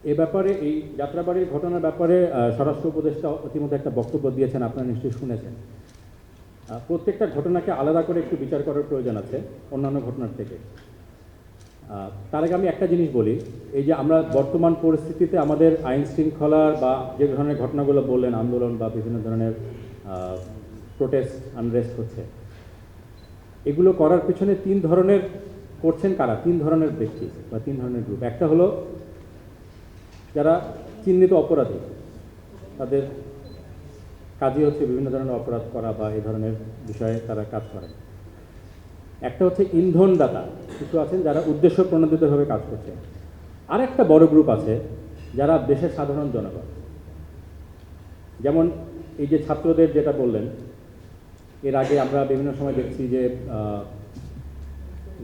এ ব্যাপারে এই যাত্রাবাড়ির ঘটনার ব্যাপারে স্বরাষ্ট্র উপদেষ্টা ইতিমধ্যে একটা বক্তব্য দিয়েছেন, আপনারা নিশ্চয়ই শুনেছেন। প্রত্যেকটা ঘটনাকে আলাদা করে একটু বিচার করার প্রয়োজন আছে অন্যান্য ঘটনার থেকে। তার আগে আমি একটা জিনিস বলি, এই যে আমরা বর্তমান পরিস্থিতিতে আমাদের আইন শৃঙ্খলার বা যে ধরনের ঘটনাগুলো বললেন, আন্দোলন বা বিভিন্ন ধরনের প্রোটেস্ট আনরেস্ট হচ্ছে, এগুলো করার পিছনে তিন ধরনের করছেন কারা, তিন ধরনের ব্যক্তি বা তিন ধরনের গ্রুপ। একটা হলো যারা চিহ্নিত অপরাধী, তাদের কাজই হচ্ছে বিভিন্ন ধরনের অপরাধ করা বা এই ধরনের বিষয়ে তারা কাজ করেন। একটা হচ্ছে ইন্ধনদাতা, কিছু আছেন যারা উদ্দেশ্য প্রণোদিতভাবে কাজ করছে। আর একটা বড় গ্রুপ আছে যারা দেশের সাধারণ জনগণ, যেমন এই যে ছাত্রদের যেটা বললেন, এর আগে আমরা বিভিন্ন সময় দেখছি যে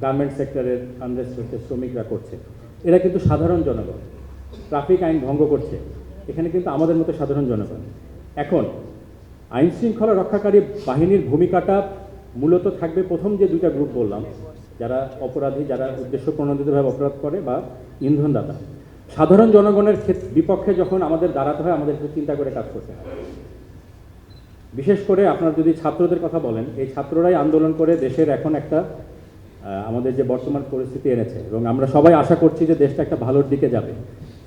গার্মেন্ট সেক্টরের আনরেস্ট হচ্ছে, শ্রমিকরা করছে, এরা কিন্তু সাধারণ জনগণ, ট্রাফিক আইন ভঙ্গ করছে, এখানে কিন্তু আমাদের মতো সাধারণ জনগণ। এখন আইন শৃঙ্খলা রক্ষাকারী বাহিনীর ভূমিকাটা মূলত থাকবে প্রথম যে দুইটা গ্রুপ বললাম, যারা অপরাধী, যারা উদ্দেশ্য প্রণোদিতভাবে অপরাধ করে, বা ইন্ধনদাতা। সাধারণ জনগণের বিপক্ষে যখন আমাদের দাঁড়াতে হয়, আমাদেরকে চিন্তা করে কাজ করতে হয়। বিশেষ করে আপনারা যদি ছাত্রদের কথা বলেন, এই ছাত্ররাই আন্দোলন করে দেশের এখন একটা আমাদের যে বর্তমান পরিস্থিতি এনেছে, এবং আমরা সবাই আশা করছি যে দেশটা একটা ভালোর দিকে যাবে।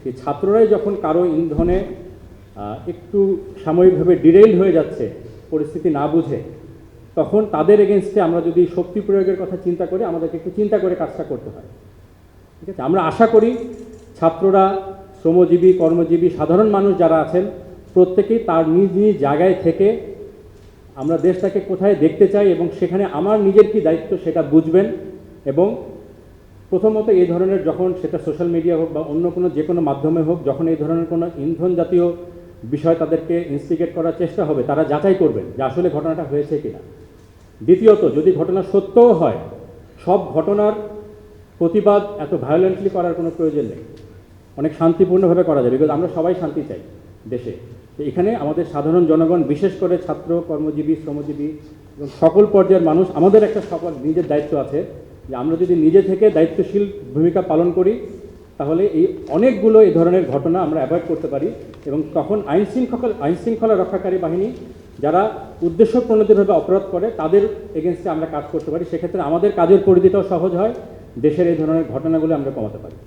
সেই ছাত্ররাই যখন কারো ইন্ধনে একটু সাময়িকভাবে ডিরেইল হয়ে যাচ্ছে, পরিস্থিতি না বুঝে, তখন তাদের এগেনস্টে আমরা যদি শক্তি প্রয়োগের কথা চিন্তা করি, আমাদেরকে একটু চিন্তা করে কাজটা করতে হয়। ঠিক আছে, আমরা আশা করি ছাত্ররা, শ্রমজীবী, কর্মজীবী, সাধারণ মানুষ যারা আছেন, প্রত্যেকেই তার নিজ নিজ জায়গায় থেকে আমরা দেশটাকে কোথায় দেখতে চাই এবং সেখানে আমার নিজের কী দায়িত্ব সেটা বুঝবেন। এবং প্রথমত এই ধরনের যখন সেটা সোশ্যাল মিডিয়া হোক বা অন্য কোনো যে কোনো মাধ্যমে হোক, যখন এই ধরনের কোনো ইন্ধন জাতীয় বিষয় তাদেরকে ইনস্টিগেট করার চেষ্টা হবে, তারা যাচাই করবেন যে আসলে ঘটনাটা হয়েছে কিনা। দ্বিতীয়ত, যদি ঘটনা সত্যও হয়, সব ঘটনার প্রতিবাদ এত ভায়োলেন্টলি করার কোনো প্রয়োজন নেই, অনেক শান্তিপূর্ণভাবে করা যাবে, বিকজ আমরা সবাই শান্তি চাই দেশে। তো এখানে আমাদের সাধারণ জনগণ, বিশেষ করে ছাত্র, কর্মজীবী, শ্রমজীবী এবং সকল পর্যায়ের মানুষ, আমাদের একটা সকল নিজের দায়িত্ব আছে যে আমরা যদি নিজে থেকে দায়িত্বশীল ভূমিকা পালন করি, তাহলে এই অনেকগুলো এই ধরনের ঘটনা আমরা অ্যাভয়েড করতে পারি। এবং তখন আইন শৃঙ্খলা রক্ষাকারী বাহিনী যারা উদ্দেশ্য প্রণোদিতভাবে অপরাধ করে, তাদের এগেনস্টে আমরা কাজ করতে পারি। সেক্ষেত্রে আমাদের কাজের পরিধিটাও সহজ হয়, দেশের এই ধরনের ঘটনাগুলো আমরা কমাতে পারি।